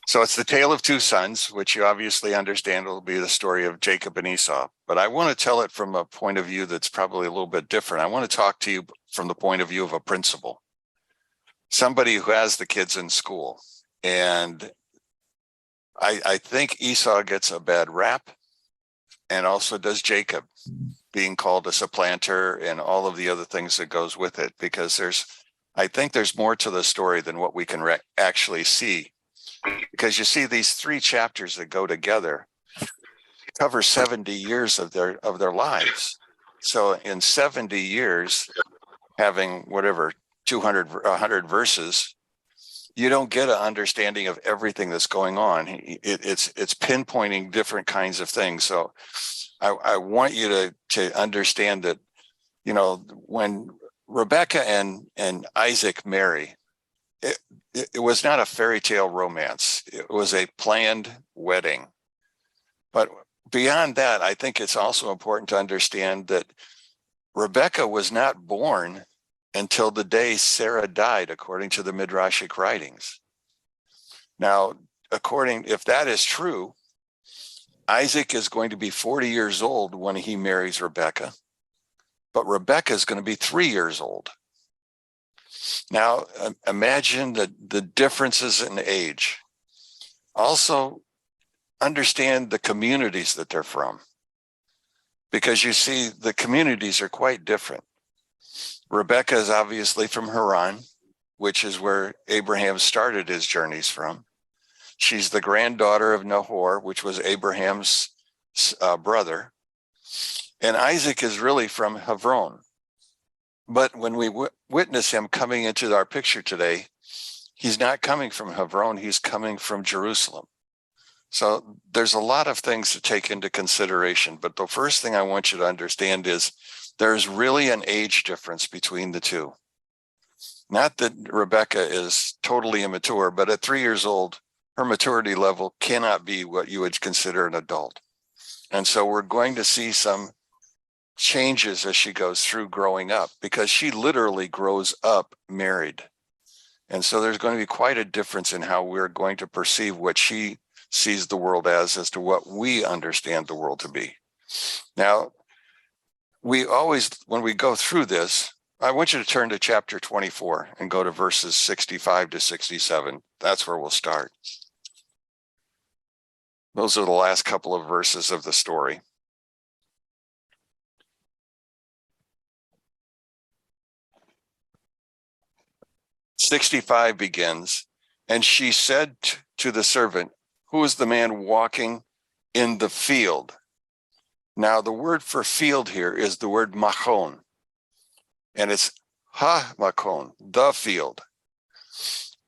So it's the tale of two sons, which you obviously understand will be the story of Jacob and Esau. But I want to tell it from a point of view that's probably a little bit different. I want to talk to you from the point of view of a principal, somebody who has the kids in school. And I think Esau gets a bad rap, and also does Jacob, being called a supplanter and all of the other things that goes with it, because I think there's more to the story than what we can actually see. Because you see these three chapters that go together cover 70 years of their lives. So in 70 years, having whatever 200, 100 verses, you don't get an understanding of everything that's going on. It's pinpointing different kinds of things. So I want you to understand that, you know, when Rebecca and Isaac marry, it was not a fairy tale romance. It was a planned wedding. But beyond that, I think it's also important to understand that Rebecca was not born until the day Sarah died, according to the Midrashic writings. Now, if that is true, Isaac is going to be 40 years old when he marries Rebecca, but Rebecca is going to be 3 years old. Now, imagine the differences in age. Also, understand the communities that they're from, because you see the communities are quite different. Rebecca is obviously from Haran, which is where Abraham started his journeys from. She's the granddaughter of Nahor, which was Abraham's brother. And Isaac is really from Hebron. But when we witness him coming into our picture today, he's not coming from Hebron, he's coming from Jerusalem. So there's a lot of things to take into consideration. But the first thing I want you to understand is there's really an age difference between the two. Not that Rebecca is totally immature, but at 3 years old, her maturity level cannot be what you would consider an adult. And so we're going to see some changes as she goes through growing up, because she literally grows up married. And so there's going to be quite a difference in how we're going to perceive what she sees the world as to what we understand the world to be. Now, when we go through this, I want you to turn to chapter 24 and go to verses 65 to 67. That's where we'll start. Those are the last couple of verses of the story. "65 begins, and she said to the servant, 'Who is the man walking in the field?'" Now, the word for field here is the word machon, and it's ha-machon, the field.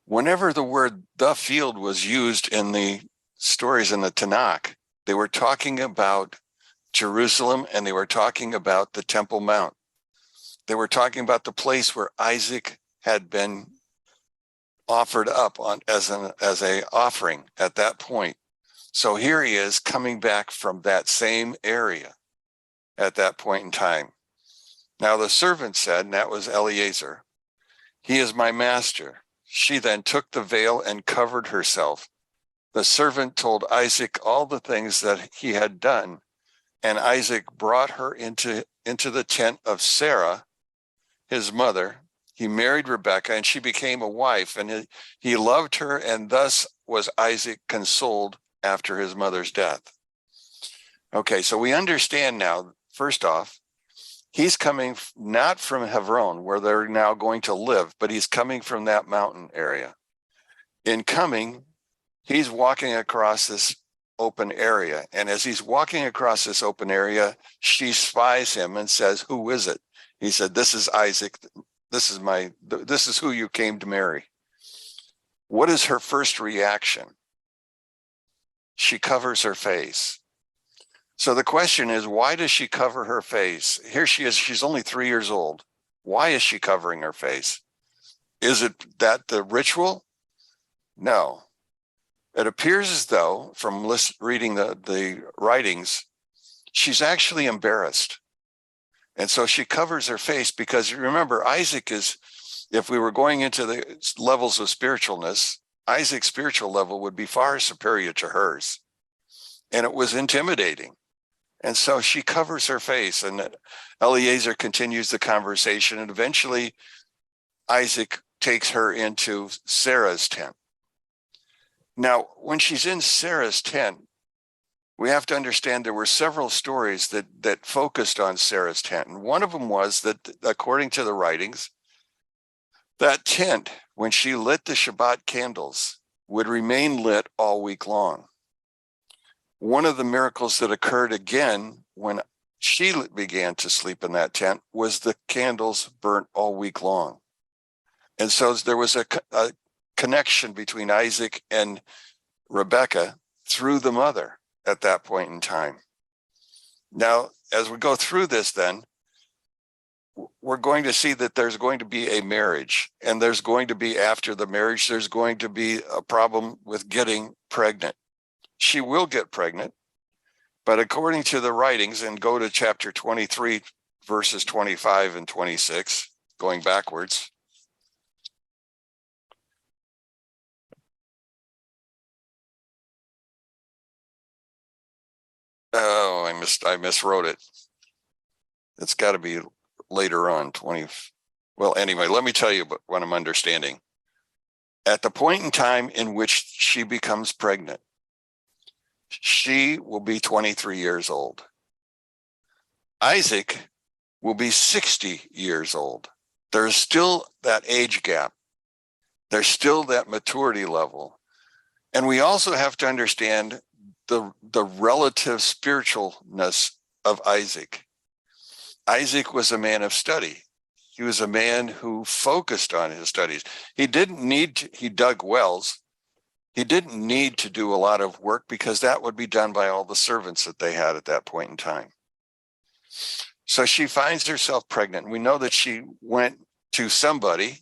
Whenever the word the field was used in the stories in the Tanakh, they were talking about Jerusalem, and they were talking about the Temple Mount. They were talking about the place where Isaac had been offered up as a offering at that point. So here he is coming back from that same area at that point in time. Now the servant said, and that was Eliezer, "He is my master." She then took the veil and covered herself. The servant told Isaac all the things that he had done, and Isaac brought her into the tent of Sarah, his mother. He married Rebekah, and she became a wife, and he loved her, and thus was Isaac consoled after his mother's death. Okay, so we understand now, first off, he's coming not from Hebron, where they're now going to live, but he's coming from that mountain area. In coming, he's walking across this open area, and as he's walking across this open area, she spies him and says, "Who is it?" He said, "This is Isaac. This is who you came to marry." What is her first reaction? She covers her face. So the question is, why does she cover her face? Here she is, she's only 3 years old. Why is she covering her face? Is it that the ritual? No. It appears as though, from reading the writings, she's actually embarrassed. And so she covers her face, because remember, Isaac is, if we were going into the levels of spiritualness, Isaac's spiritual level would be far superior to hers. And it was intimidating. And so she covers her face, and Eliezer continues the conversation. And eventually Isaac takes her into Sarah's tent. Now, when she's in Sarah's tent, we have to understand there were several stories that focused on Sarah's tent. And one of them was that, according to the writings, that tent, when she lit the Shabbat candles, would remain lit all week long. One of the miracles that occurred again when she began to sleep in that tent was the candles burnt all week long. And so there was a connection between Isaac and Rebekah through the mother at that point in time. Now, as we go through this, then, we're going to see that there's going to be a marriage, and there's going to be, after the marriage, there's going to be a problem with getting pregnant. She will get pregnant, but according to the writings, and go to chapter 23, verses 25 and 26, going backwards. Oh, I miswrote it. It's got to be later on, 20. Well, anyway, let me tell you what I'm understanding. At the point in time in which she becomes pregnant, she will be 23 years old. Isaac will be 60 years old. There's still that age gap. There's still that maturity level. And we also have to understand the relative spiritualness of Isaac. Isaac was a man of study. He was a man who focused on his studies. He dug wells. He didn't need to do a lot of work because that would be done by all the servants that they had at that point in time. So she finds herself pregnant. We know that she went to somebody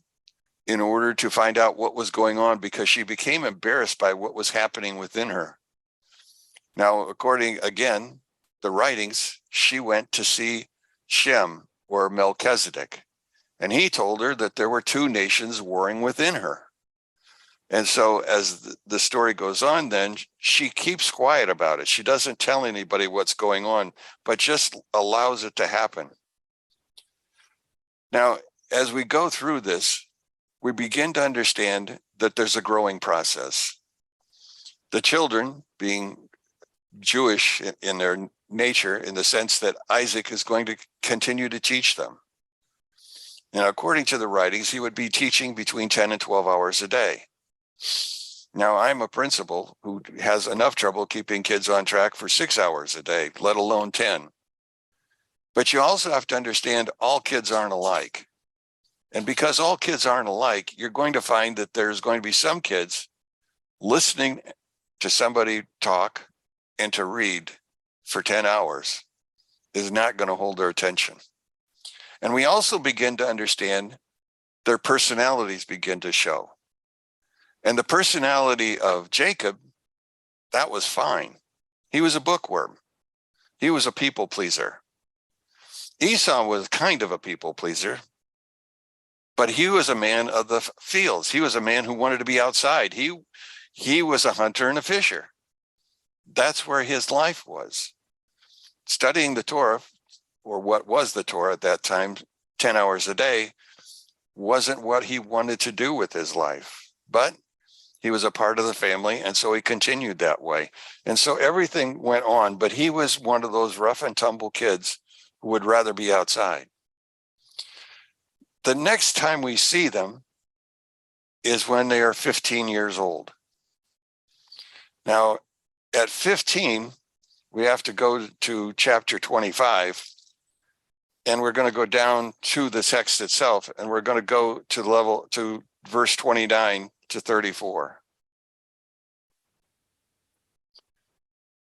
in order to find out what was going on because she became embarrassed by what was happening within her. Now, according, again, the writings, she went to see Shem, or Melchizedek, and he told her that there were two nations warring within her. And so as the story goes on, then she keeps quiet about it. She doesn't tell anybody what's going on, but just allows it to happen. Now, as we go through this, we begin to understand that there's a growing process. The children, being Jewish in their nature, in the sense that Isaac is going to continue to teach them. And according to the writings, he would be teaching between 10 and 12 hours a day. Now, I'm a principal who has enough trouble keeping kids on track for 6 hours a day, let alone 10. But you also have to understand all kids aren't alike. And because all kids aren't alike, you're going to find that there's going to be some kids listening to somebody talk and to read for 10 hours is not going to hold their attention. And we also begin to understand their personalities begin to show. And the personality of Jacob, that was fine. He was a bookworm. He was a people pleaser. Esau was kind of a people pleaser, but he was a man of the fields. He was a man who wanted to be outside. He was a hunter and a fisher. That's where his life was. Studying the Torah, or what was the Torah at that time, 10 hours a day, wasn't what he wanted to do with his life. But he was a part of the family, and so he continued that way. And so everything went on, but he was one of those rough and tumble kids who would rather be outside. The next time we see them is when they are 15 years old. Now, at 15, we have to go to chapter 25, and we're going to go down to the text itself, and we're going to go to verse 29 to 34.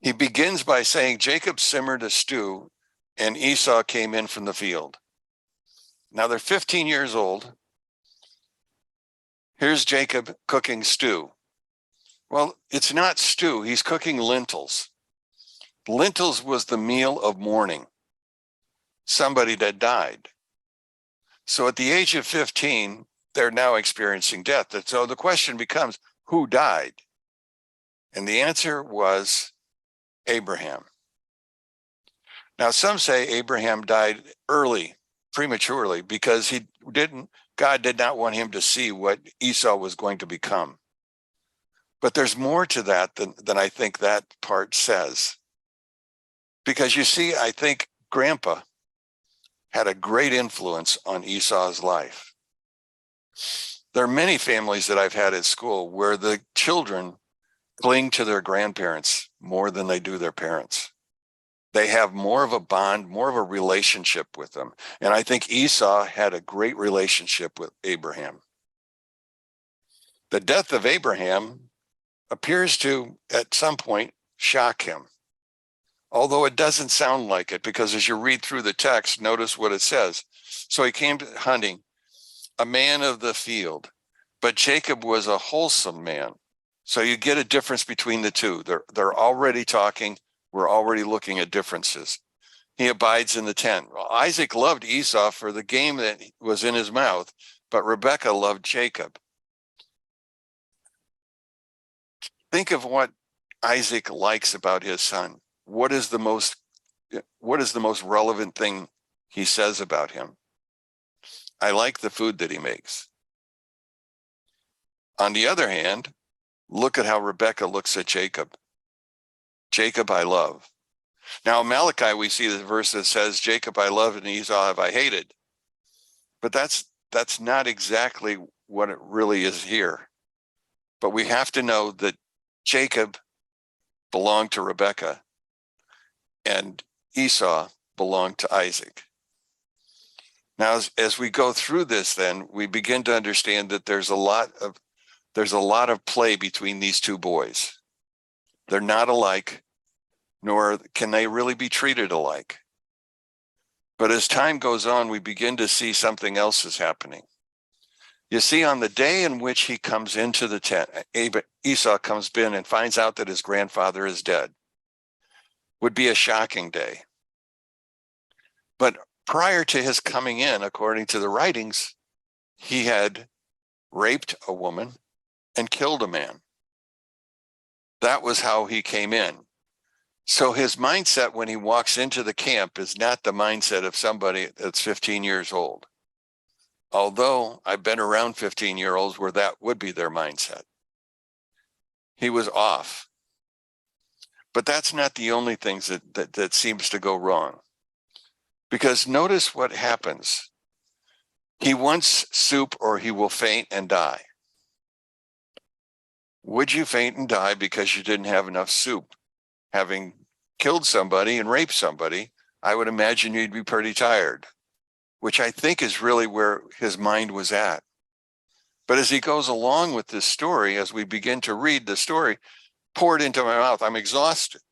He begins by saying, Jacob simmered a stew, and Esau came in from the field. Now they're 15 years old. Here's Jacob cooking stew. Well, it's not stew. He's cooking lentils. Lentils was the meal of mourning. Somebody that died. So at the age of 15, they're now experiencing death. And so the question becomes, who died? And the answer was Abraham. Now, some say Abraham died early, prematurely, because God did not want him to see what Esau was going to become. But there's more to that than I think that part says. Because you see, I think Grandpa had a great influence on Esau's life. There are many families that I've had at school where the children cling to their grandparents more than they do their parents. They have more of a bond, more of a relationship with them. And I think Esau had a great relationship with Abraham. The death of Abraham appears to, at some point, shock him. Although it doesn't sound like it, because as you read through the text, notice what it says. So he came to hunting, a man of the field, but Jacob was a wholesome man. So you get a difference between the two. They're already talking. We're already looking at differences. He abides in the tent. Well, Isaac loved Esau for the game that was in his mouth, but Rebekah loved Jacob. Think of what Isaac likes about his son. What is the most relevant thing he says about him? I like the food that he makes. On the other hand, look at how Rebekah looks at Jacob. Jacob I love. Now, in Malachi, we see the verse that says, Jacob I love and Esau have I hated. But that's not exactly what it really is here. But we have to know that Jacob belonged to Rebekah and Esau belonged to Isaac. Now, as we go through this, then we begin to understand that there's a lot of play between these two boys. They're not alike, nor can they really be treated alike. But as time goes on, we begin to see something else is happening. You see, on the day in which he comes into the tent, Esau comes in and finds out that his grandfather is dead. Would be a shocking day. But prior to his coming in, according to the writings, he had raped a woman and killed a man. That was how he came in. So his mindset when he walks into the camp is not the mindset of somebody that's 15 years old. Although I've been around 15-year-olds where that would be their mindset. He was off. But that's not the only things that seems to go wrong. Because notice what happens. He wants soup or he will faint and die. Would you faint and die because you didn't have enough soup? Having killed somebody and raped somebody, I would imagine you'd be pretty tired, which I think is really where his mind was at. But as he goes along with this story, as we begin to read the story, poured into my mouth, I'm exhausted.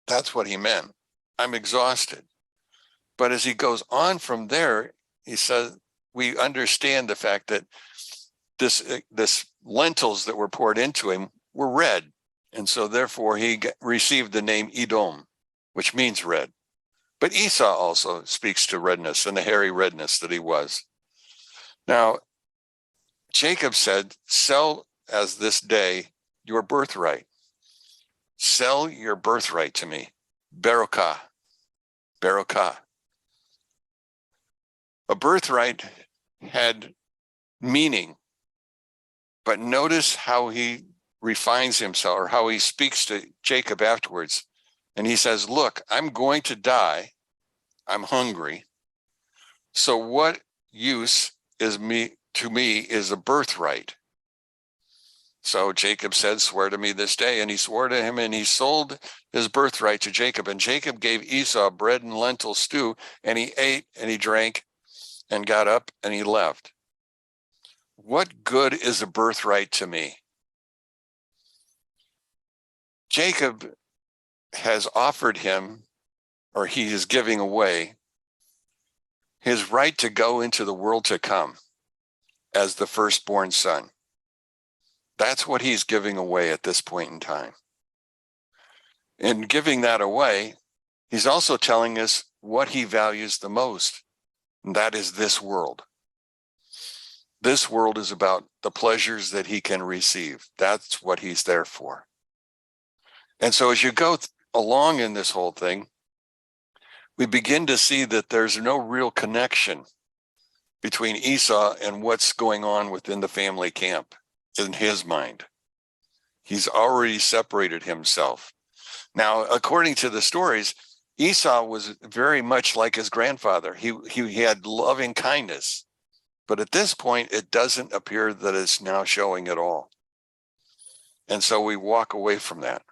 That's what he meant. I'm exhausted. But as he goes on from there, he says, we understand the fact that this lentils that were poured into him were red. And so therefore he received the name Edom, which means red. But Esau also speaks to redness and the hairy redness that he was. Now, Jacob said, sell as this day your birthright. Sell your birthright to me. Barakah. Barakah. A birthright had meaning, but notice how he refines himself or how he speaks to Jacob afterwards. And he says, look, I'm going to die. I'm hungry. So what use is to me is a birthright. So Jacob said, swear to me this day. And he swore to him and he sold his birthright to Jacob. And Jacob gave Esau bread and lentil stew, and he ate and he drank and got up and he left. What good is a birthright to me? Jacob has offered him, or he is giving away, his right to go into the world to come as the firstborn son. That's what he's giving away at this point in time. In giving that away, he's also telling us what he values the most, and that is this world. This world is about the pleasures that he can receive. That's what he's there for. And so as you go along in this whole thing, we begin to see that there's no real connection between Esau and what's going on within the family camp in his mind. He's already separated himself. Now, according to the stories, Esau was very much like his grandfather. He had loving kindness. But at this point, it doesn't appear that it's now showing at all. And so we walk away from that.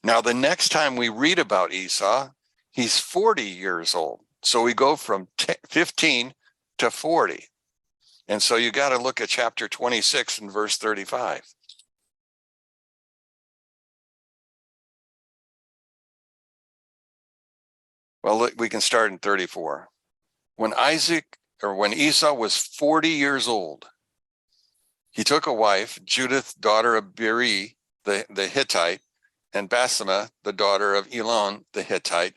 Now, the next time we read about Esau, he's 40 years old. So we go from 15 to 40. And so you got to look at chapter 26 and verse 35. Well, we can start in 34. When Esau was 40 years old, he took a wife, Judith, daughter of Beeri, the Hittite, and Basemath, the daughter of Elon, the Hittite,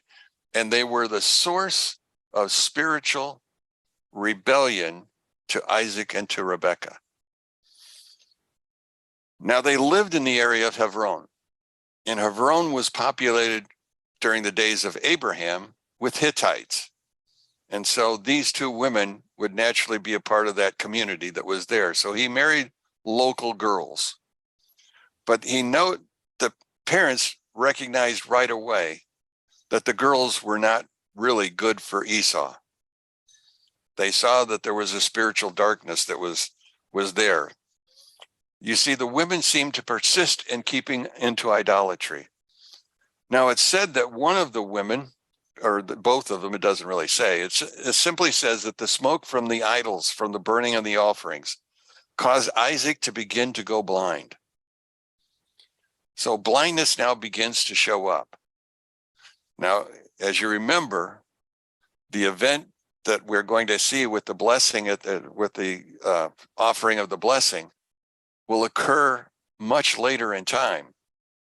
and they were the source of spiritual rebellion to Isaac and to Rebekah. Now they lived in the area of Hebron, and Hebron was populated during the days of Abraham with Hittites. And so these two women would naturally be a part of that community that was there. So he married local girls. But the parents recognized right away that the girls were not really good for Esau. They saw that there was a spiritual darkness that was there. You see, the women seemed to persist in keeping into idolatry. Now, it's said that one of the women, or both of them, it doesn't really say, it simply says that the smoke from the idols, from the burning of the offerings, caused Isaac to begin to go blind. So blindness now begins to show up. Now, as you remember, the event that we're going to see with the blessing, with the offering of the blessing, will occur much later in time.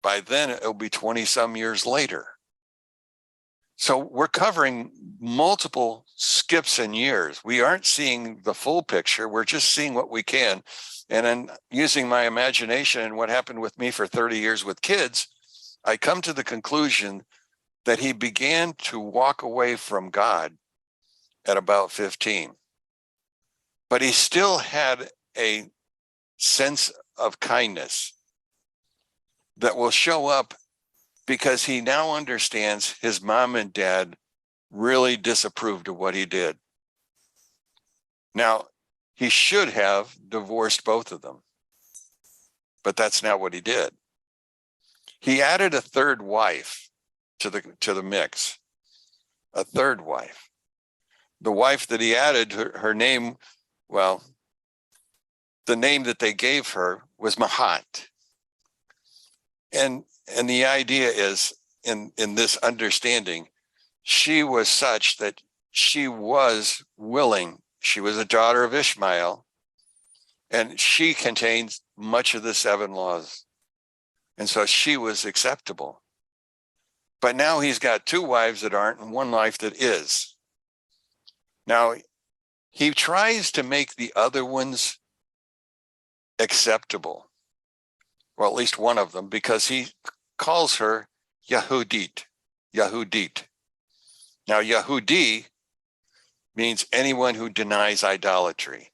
By then, it'll be 20 some years later. So we're covering multiple skips in years. We aren't seeing the full picture. We're just seeing what we can. And then using my imagination and what happened with me for 30 years with kids, I come to the conclusion that he began to walk away from God at about 15. But he still had a sense of kindness that will show up because he now understands his mom and dad really disapproved of what he did. Now, he should have divorced both of them, but that's not what he did. He added a third wife to the mix, a third wife. The wife that he added, her name, well, the name that they gave her was Mahat. And the idea is, in this understanding, she was such that she was willing. She was a daughter of Ishmael, and she contains much of the 7 laws. And so she was acceptable. But now he's got 2 wives that aren't and 1 wife that is. Now, he tries to make the other ones acceptable. Well, at least one of them, because he calls her Yehudit. Yehudit. Now, Yehudi means anyone who denies idolatry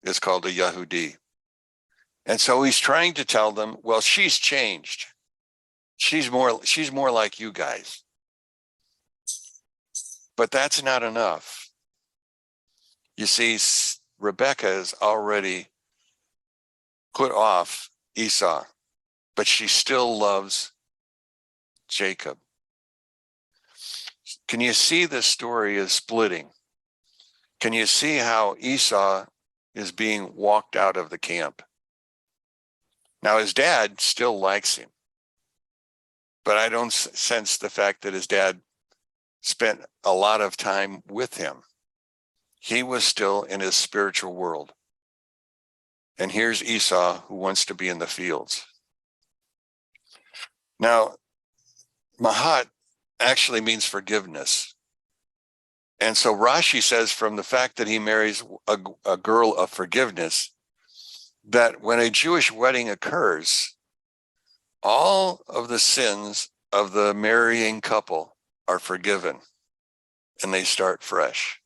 is called a Yehudi. And so he's trying to tell them, well, she's changed. She's more like you guys. But that's not enough. You see, Rebekah has already put off Esau, but she still loves Jacob. Can you see the story is splitting? Can you see how Esau is being walked out of the camp? Now, his dad still likes him, but I don't sense the fact that his dad spent a lot of time with him. He was still in his spiritual world. And here's Esau, who wants to be in the fields. Now, Mahat actually means forgiveness. And so Rashi says from the fact that he marries a girl of forgiveness, that when a Jewish wedding occurs, all of the sins of the marrying couple are forgiven and they start fresh.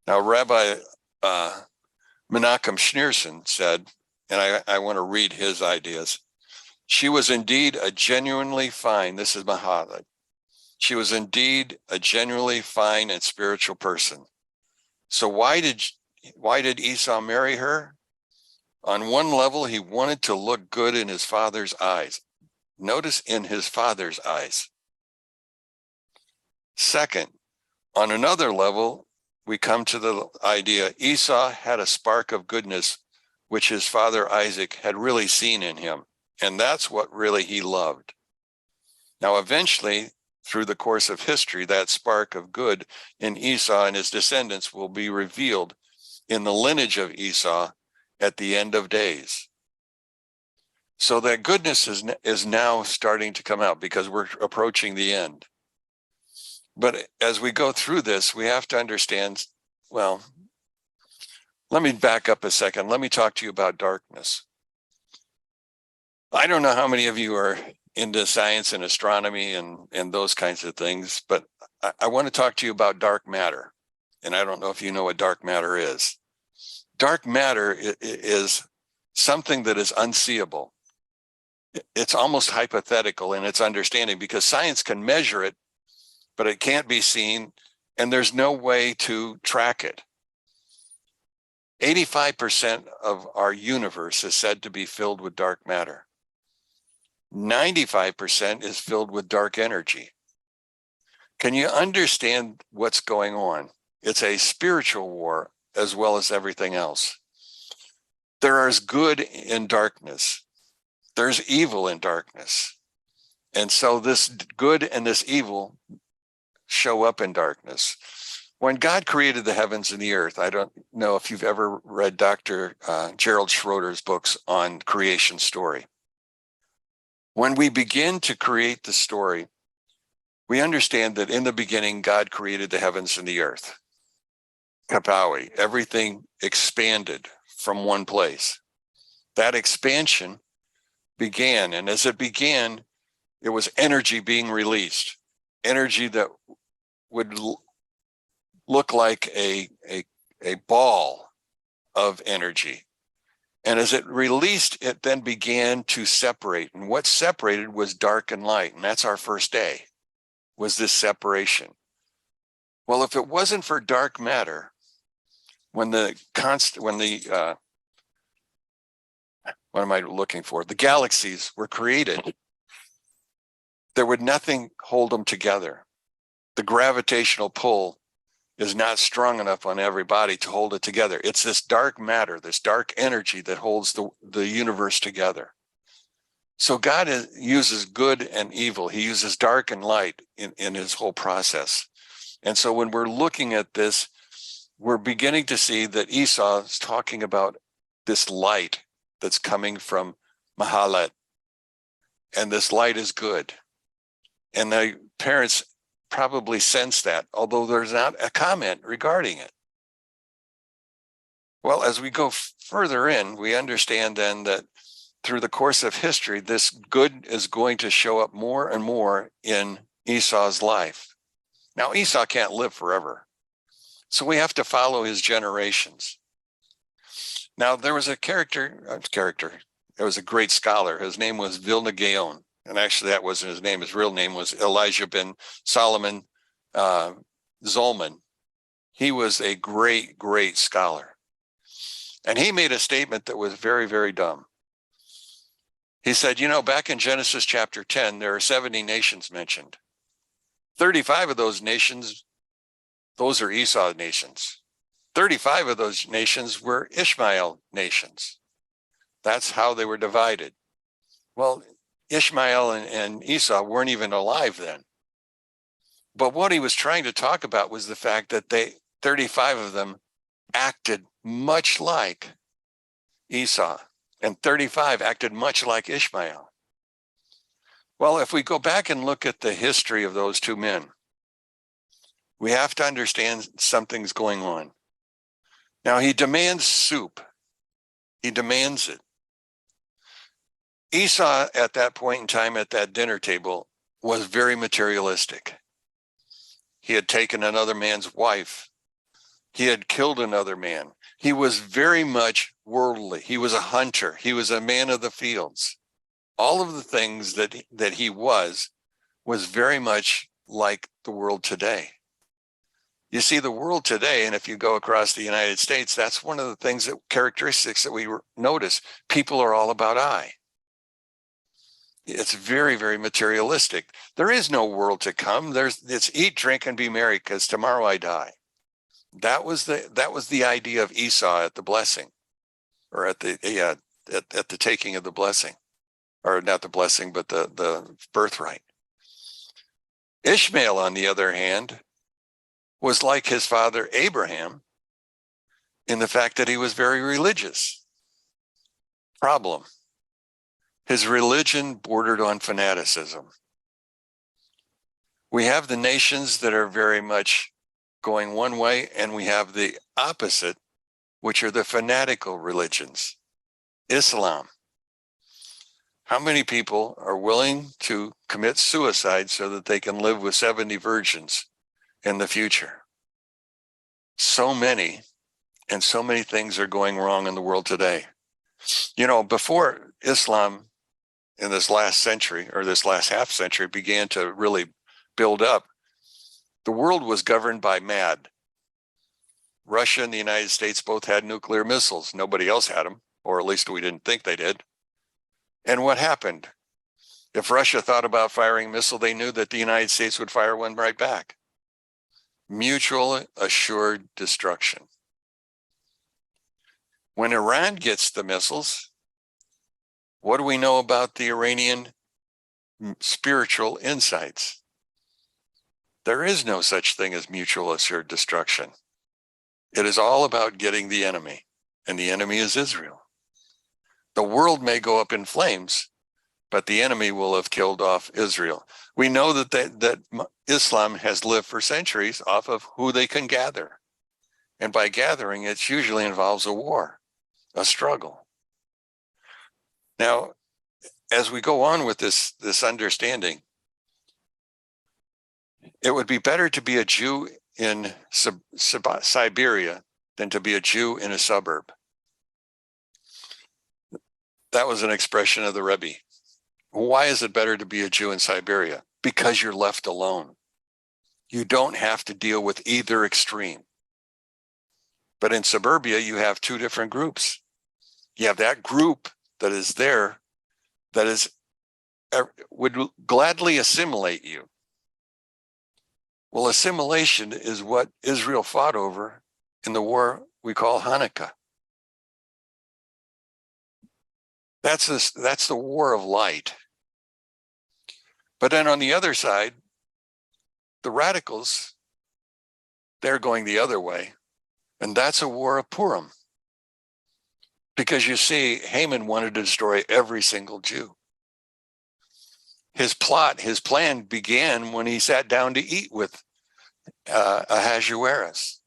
Now, Rabbi Menachem Schneerson said, and I want to read his ideas. She was indeed a genuinely fine, this is Mahalat. She was indeed a genuinely fine and spiritual person. So why did Esau marry her? On one level, he wanted to look good in his father's eyes. Notice, in his father's eyes. Second, on another level, we come to the idea Esau had a spark of goodness which his father Isaac had really seen in him, and that's what really he loved. Now, eventually, through the course of history, that spark of good in Esau and his descendants will be revealed in the lineage of Esau at the end of days. So that goodness is now starting to come out because we're approaching the end. But as we go through this, we have to understand, well, let me back up a second. Let me talk to you about darkness. I don't know how many of you are into science and astronomy and those kinds of things, but I want to talk to you about dark matter. And I don't know if you know what dark matter is. Dark matter is something that is unseeable. It's almost hypothetical in its understanding because science can measure it, but it can't be seen, and there's no way to track it. 85% of our universe is said to be filled with dark matter. 95% is filled with dark energy. Can you understand what's going on? It's a spiritual war as well as everything else. There is good in darkness. There's evil in darkness. And so this good and this evil show up in darkness. When God created the heavens and the earth, I don't know if you've ever read Dr. Gerald Schroeder's books on creation story. When we begin to create the story, we understand that in the beginning, God created the heavens and the earth. Kapawi, everything expanded from one place. That expansion began, and as it began, it was energy being released, energy that would look like a ball of energy. And as it released, it then began to separate. And what separated was dark and light. And that's our first day, was this separation. Well, if it wasn't for dark matter, when the what am I looking for? The galaxies were created, there would nothing hold them together. The gravitational pull is not strong enough on everybody to hold it together. It's this dark matter, this dark energy that holds the universe together. So God uses good and evil. He uses dark and light in his whole process. And so when we're looking at this, we're beginning to see that Esau is talking about this light that's coming from Mahalat. And this light is good. And the parents probably sense that, although there's not a comment regarding it. Well, as we go further in, we understand then that through the course of history, this good is going to show up more and more in Esau's life. Now, Esau can't live forever, so we have to follow his generations. Now, there was a there was a great scholar. His name was Vilna Gaon. And actually, that wasn't his name. His real name was Elijah ben Solomon Zolman. He was a great, great scholar. And he made a statement that was very, very dumb. He said, you know, back in Genesis chapter 10, there are 70 nations mentioned. 35 of those nations, those are Esau nations. 35 of those nations were Ishmael nations. That's how they were divided. Well, Ishmael and Esau weren't even alive then. But what he was trying to talk about was the fact that 35 of them acted much like Esau, and 35 acted much like Ishmael. Well, if we go back and look at the history of those two men, We have to understand something's going on. Now, he demands soup. He demands it. Esau, at that point in time at that dinner table, was very materialistic. He had taken another man's wife. He had killed another man. He was very much worldly. He was a hunter. He was a man of the fields. All of the things that he was very much like the world today. You see, the world today, and if you go across the United States, that's one of the things characteristics that we notice. People are all about I. It's very, very materialistic. There is no world to come. It's eat, drink, and be merry, because tomorrow I die. That was the idea of Esau at the blessing, or at the taking of the blessing, or not the blessing, but the birthright. Ishmael, on the other hand, was like his father Abraham in the fact that he was very religious. Problem: his religion bordered on fanaticism. We have the nations that are very much going one way, and we have the opposite, which are the fanatical religions. Islam. How many people are willing to commit suicide so that they can live with 70 virgins in the future? So many, and so many things are going wrong in the world today. You know, before Islam in this last century, or this last half century, began to really build up, the world was governed by MAD. Russia and the United States both had nuclear missiles. Nobody else had them, or at least we didn't think they did. And what happened? If Russia thought about firing a missile, they knew that the United States would fire one right back. Mutual assured destruction. When Iran gets the missiles, what do we know about the Iranian spiritual insights? There is no such thing as mutual assured destruction. It is all about getting the enemy, and the enemy is Israel. The world may go up in flames, but the enemy will have killed off Israel. We know that Islam has lived for centuries off of who they can gather. And by gathering, it usually involves a war, a struggle. Now, as we go on with this understanding, it would be better to be a Jew in Siberia than to be a Jew in a suburb. That was an expression of the Rebbe. Why is it better to be a Jew in Siberia? Because you're left alone. You don't have to deal with either extreme. But in suburbia, you have two different groups. You have that group that is there, that would gladly assimilate you. Well, assimilation is what Israel fought over in the war we call Hanukkah. That's the war of light. But then on the other side, the radicals, they're going the other way. And that's a war of Purim. Because you see, Haman wanted to destroy every single Jew. His plan began when he sat down to eat with Ahasuerus.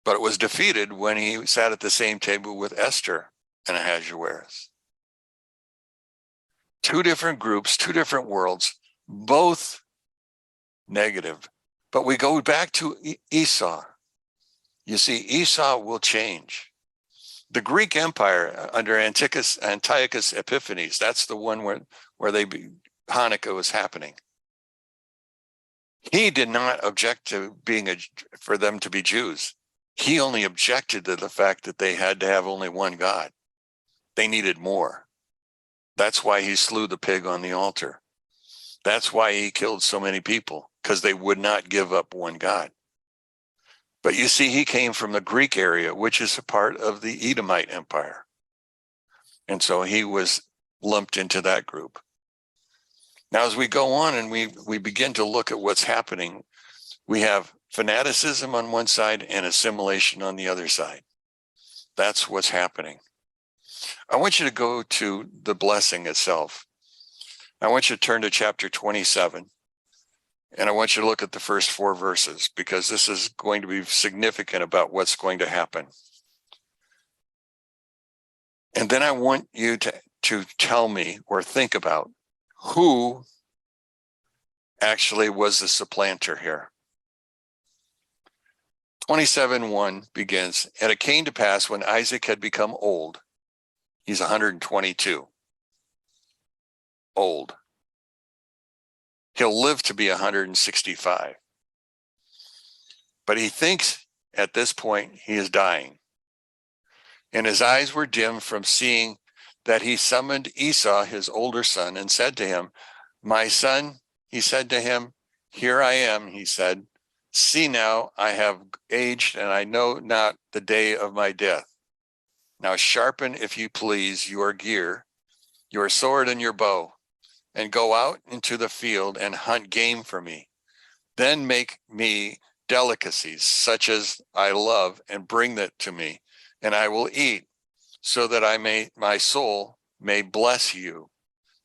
But it was defeated when he sat at the same table with Esther and Ahasuerus. Two different groups, two different worlds, both negative. But we go back to Esau. You see, Esau will change. The Greek Empire under Antiochus Epiphanes, that's the one where Hanukkah was happening. He did not object to for them to be Jews. He only objected to the fact that they had to have only one God. They needed more. That's why he slew the pig on the altar. That's why he killed so many people, because they would not give up one God. But you see, he came from the Greek area, which is a part of the Edomite Empire. And so he was lumped into that group. Now, as we go on and we begin to look at what's happening, we have fanaticism on one side and assimilation on the other side. That's what's happening. I want you to go to the blessing itself. I want you to turn to chapter 27. And I want you to look at the first 4 verses because this is going to be significant about what's going to happen. And then I want you to tell me or think about who actually was the supplanter here. 27:1 begins, and it came to pass when Isaac had become old, he's 122, old. He'll live to be 165. But he thinks at this point he is dying. And his eyes were dim from seeing that he summoned Esau, his older son, and said to him, "My son," he said to him, "here I am," he said. "See now, I have aged, and I know not the day of my death. Now sharpen, if you please, your gear, your sword and your bow, and go out into the field and hunt game for me. Then make me delicacies such as I love and bring that to me, and I will eat, so that my soul may bless you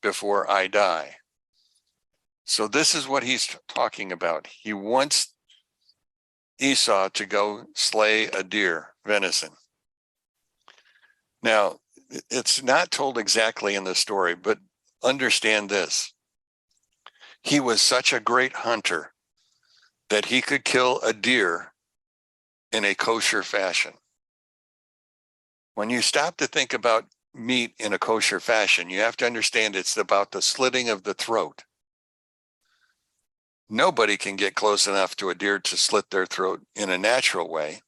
before I die." So this is what he's talking about. He wants Esau to go slay a deer, venison. Now, it's not told exactly in the story, but understand this. He was such a great hunter that he could kill a deer in a kosher fashion. When you stop to think about meat in a kosher fashion, you have to understand it's about the slitting of the throat. Nobody can get close enough to a deer to slit their throat in a natural way.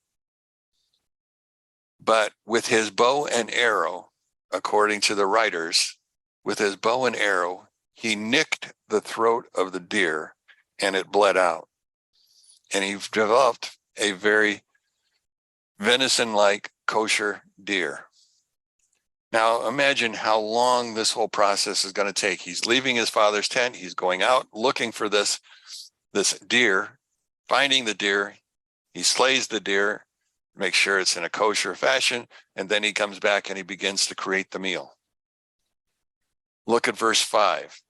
But with his bow and arrow, according to the writers, with his bow and arrow, he nicked the throat of the deer and it bled out. And he developed a very venison-like kosher deer. Now imagine how long this whole process is going to take. He's leaving his father's tent. He's going out looking for this deer, finding the deer. He slays the deer, makes sure it's in a kosher fashion, and then he comes back and he begins to create the meal. Look at verse 5.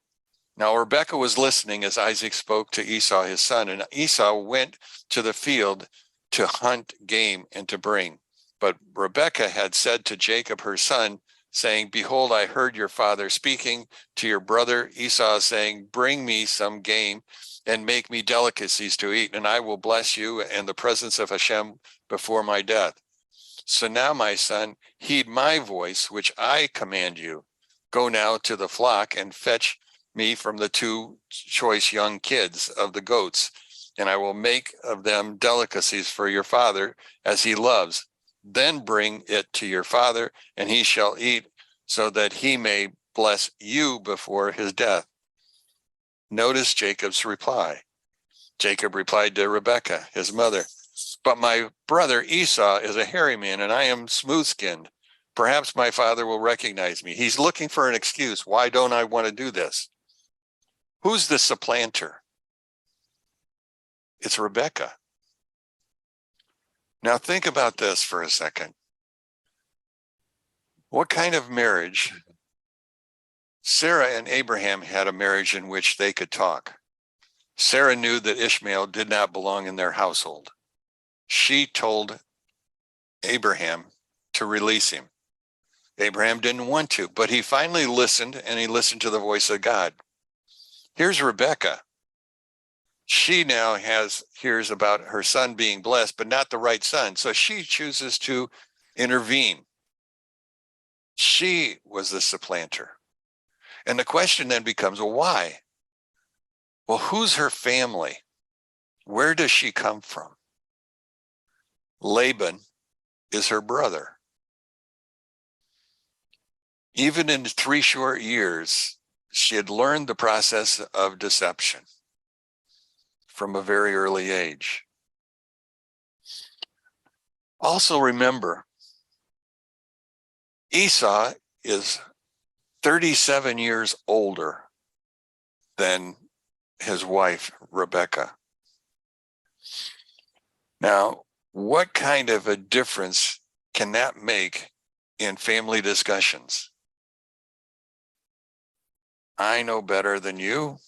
Now Rebekah was listening as Isaac spoke to Esau his son, and Esau went to the field to hunt game and to bring. But Rebekah had said to Jacob her son, saying, "Behold, I heard your father speaking to your brother Esau, saying, bring me some game and make me delicacies to eat, and I will bless you in the presence of Hashem before my death. So now, my son, heed my voice, which I command you. Go now to the flock and fetch me from the 2 choice young kids of the goats, and I will make of them delicacies for your father as he loves. Then bring it to your father, and he shall eat, so that he may bless you before his death." Notice Jacob's reply. Jacob replied to Rebekah, his mother, "But my brother Esau is a hairy man, and I am smooth-skinned. Perhaps my father will recognize me." He's looking for an excuse. Why don't I want to do this? Who's the supplanter? It's Rebekah. Now think about this for a second. What kind of marriage? Sarah and Abraham had a marriage in which they could talk. Sarah knew that Ishmael did not belong in their household. She told Abraham to release him. Abraham didn't want to, but he finally listened, and he listened to the voice of God. Here's Rebekah. She now hears about her son being blessed, but not the right son. So she chooses to intervene. She was the supplanter. And the question then becomes, well, why? Well, who's her family? Where does she come from? Laban is her brother. Even in 3 short years, she had learned the process of deception from a very early age. Also remember, Esau is 37 years older than his wife, Rebekah. Now, what kind of a difference can that make in family discussions? I know better than you.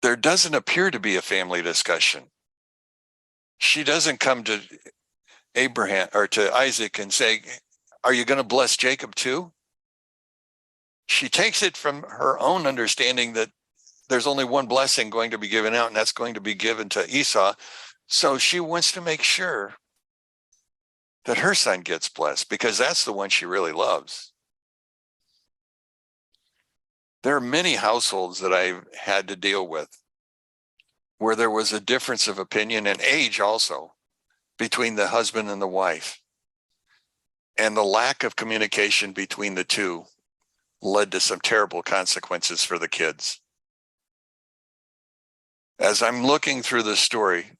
there doesn't appear to be a family discussion. She doesn't come to Abraham or to Isaac and say, are you going to bless Jacob too? She takes it from her own understanding that there's only one blessing going to be given out, and that's going to be given to Esau. So she wants to make sure that her son gets blessed because that's the one she really loves. There are many households that I've had to deal with where there was a difference of opinion and age also between the husband and the wife. And the lack of communication between the two led to some terrible consequences for the kids. As I'm looking through this story,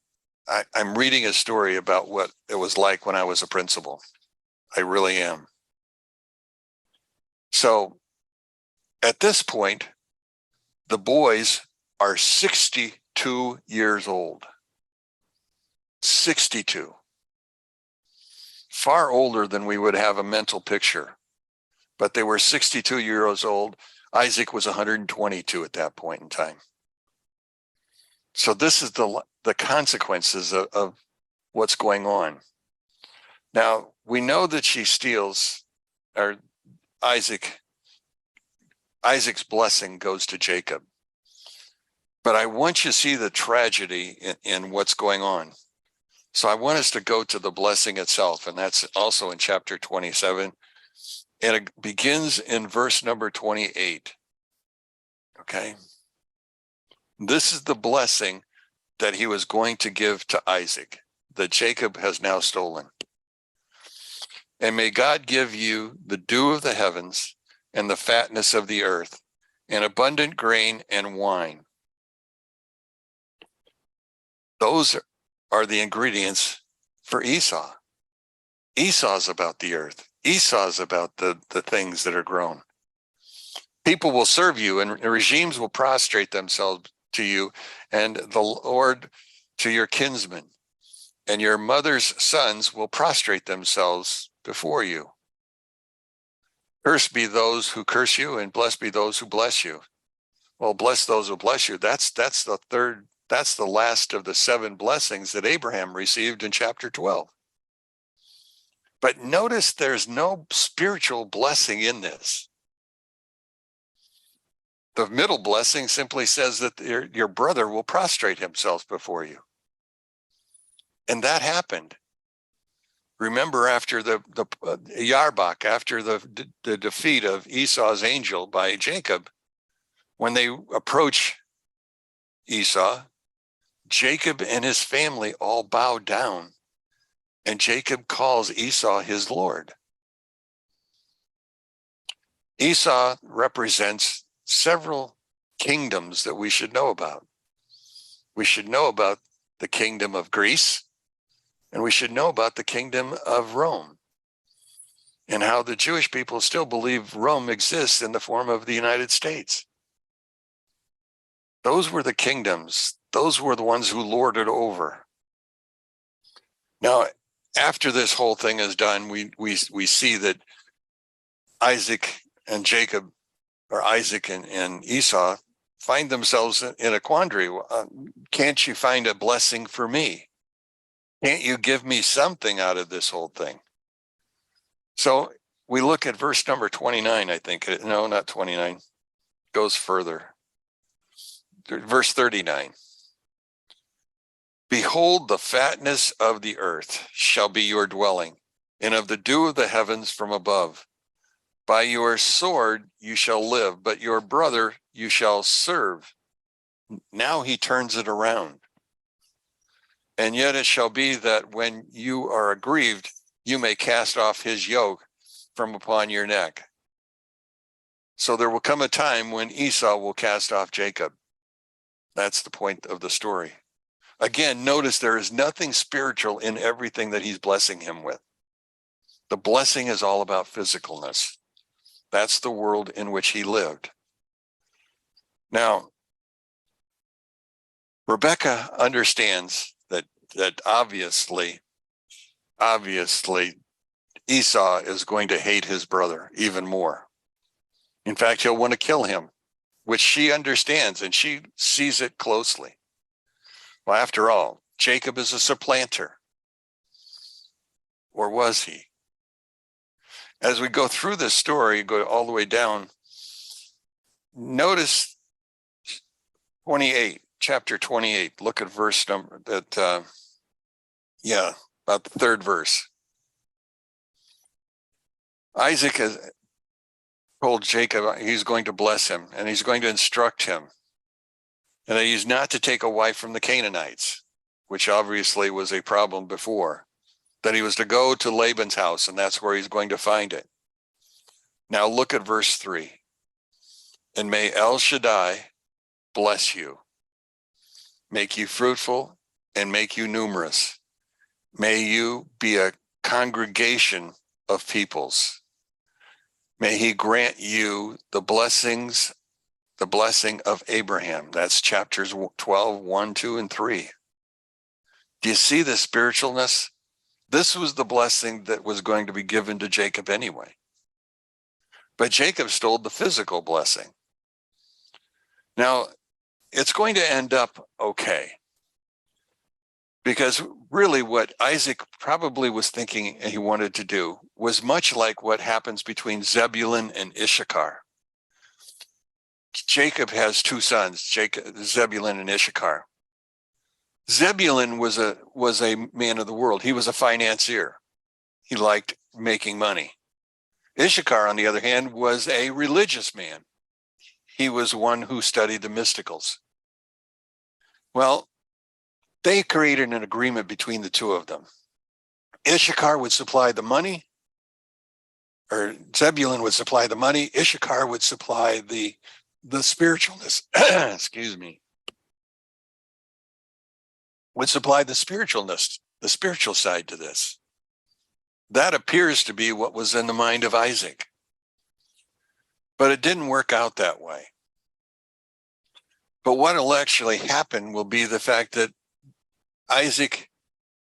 I'm reading a story about what it was like when I was a principal. I really am. So at this point, the boys are 62 years old. 62. Far older than we would have a mental picture. But they were 62 years old. Isaac was 122 at that point in time. So this is the consequences of what's going on. Now, we know that she steals, or Isaac's blessing goes to Jacob. But I want you to see the tragedy in what's going on. So I want us to go to the blessing itself, and that's also in chapter 27. And it begins in verse number 28. Okay. This is the blessing that he was going to give to Isaac, that Jacob has now stolen. And may God give you the dew of the heavens and the fatness of the earth and abundant grain and wine. Those are the ingredients for Esau. Esau's about the earth. Esau's about the things that are grown. People will serve you and regimes will prostrate themselves to you, and the Lord to your kinsmen, and your mother's sons will prostrate themselves before you. Cursed be those who curse you, and blessed be those who bless you. Well, bless those who bless you. That's the last of the 7 blessings that Abraham received in chapter 12. But notice there's no spiritual blessing in this. The middle blessing simply says that your brother will prostrate himself before you. And that happened. Remember, after the Yarbach, after the defeat of Esau's angel by Jacob, when they approach Esau, Jacob and his family all bow down, and Jacob calls Esau his Lord. Esau represents several kingdoms that we should know about. We should know about the kingdom of Greece, and we should know about the kingdom of Rome, and how the Jewish people still believe Rome exists in the form of the United States. Those were the kingdoms. Those were the ones who lorded over. Now, after this whole thing is done, we see that Isaac and Jacob, or Isaac and Esau, find themselves in a quandary. Can't you find a blessing for me? Can't you give me something out of this whole thing? So we look at verse number 29, I think. No, not 29. Goes further. Verse 39. Behold, the fatness of the earth shall be your dwelling, and of the dew of the heavens from above. By your sword you shall live, but your brother you shall serve. Now he turns it around. And yet it shall be that when you are aggrieved, you may cast off his yoke from upon your neck. So there will come a time when Esau will cast off Jacob. That's the point of the story. Again, notice there is nothing spiritual in everything that he's blessing him with. The blessing is all about physicalness. That's the world in which he lived. Now, Rebecca understands that obviously Esau is going to hate his brother even more. In fact, he'll want to kill him which she understands and she sees it closely. Well, after all, Jacob is a supplanter. Or was he? As we go through this story, go all the way down, notice 28, chapter 28. Look at verse number that, about the third verse. Isaac has told Jacob he's going to bless him and he's going to instruct him, and that he's not to take a wife from the Canaanites, which obviously was a problem before, that he was to go to Laban's house, and that's where he's going to find it. Now look at verse 3. And may El Shaddai bless you, make you fruitful, and make you numerous. May you be a congregation of peoples. May he grant you the blessing of Abraham. That's chapters 12, 1, 2, and 3. Do you see the spiritualness? This was the blessing that was going to be given to Jacob anyway. But Jacob stole the physical blessing. Now, it's going to end up okay. Because really what Isaac probably was thinking he wanted to do was much like what happens between Zebulun and Issachar. Jacob has two sons, Zebulun and Issachar. Zebulun was a man of the world. He was a financier. He liked making money. Issachar, on the other hand, was a religious man. He was one who studied the mysticals. Well, they created an agreement between the two of them. Issachar would supply the money, or Zebulun would supply the money. Issachar would supply the spiritualness. Excuse me. Would supply the spiritualness, the spiritual side to this. That appears to be what was in the mind of Isaac. But it didn't work out that way. But what will actually happen will be the fact that Isaac,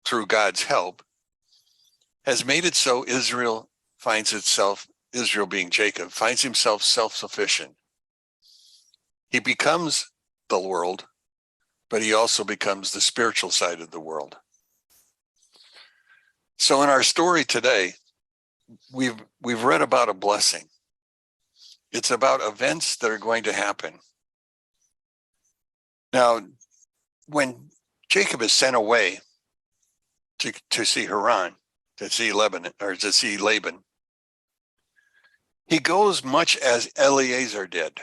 through God's help, has made it so Israel being Jacob, finds himself self-sufficient. He becomes the world, but he also becomes the spiritual side of the world. So in our story today, we've read about a blessing. It's about events that are going to happen. Now, when Jacob is sent away to see Haran, to see Laban, he goes much as Eliezer did.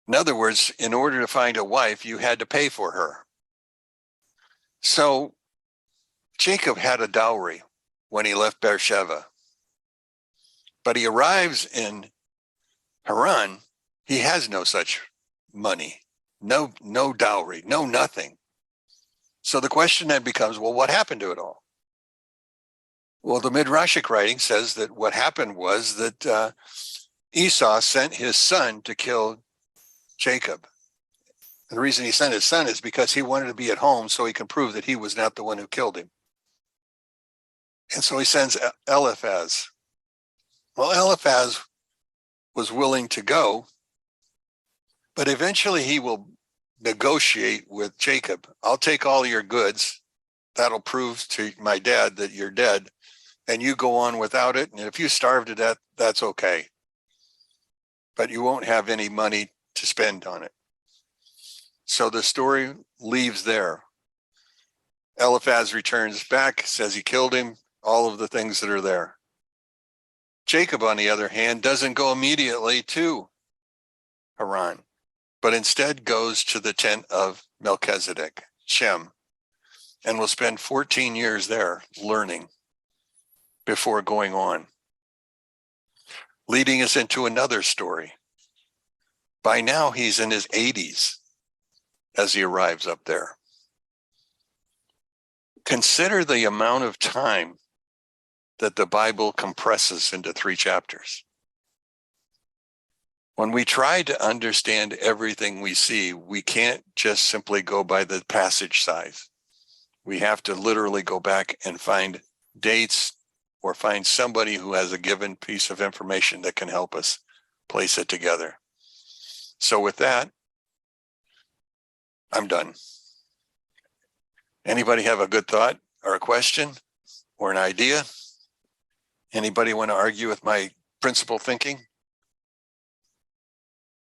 In other words, in order to find a wife, you had to pay for her. So Jacob had a dowry when he left Beersheba. But he arrives in Haran, he has no such money, no dowry, no nothing. So the question then becomes, well, what happened to it all? Well, the Midrashic writing says that what happened was that Esau sent his son to kill Jacob. And the reason he sent his son is because he wanted to be at home so he can prove that he was not the one who killed him. And so he sends Eliphaz. Well, Eliphaz was willing to go, but eventually he will negotiate with Jacob. I'll take all your goods. That'll prove to my dad that you're dead, and you go on without it. And if you starve to death, that's okay. But you won't have any money to spend on it. So the story leaves there. Eliphaz returns back, says he killed him, all of the things that are there. Jacob, on the other hand, doesn't go immediately to Haran, but instead goes to the tent of Melchizedek, Shem, and will spend 14 years there learning before going on. Leading us into another story. By now, he's in his 80s as he arrives up there. Consider the amount of time that the Bible compresses into 3 chapters. When we try to understand everything we see, we can't just simply go by the passage size. We have to literally go back and find dates or find somebody who has a given piece of information that can help us place it together. So with that, I'm done. Anybody have a good thought or a question or an idea? Anybody want to argue with my principal thinking?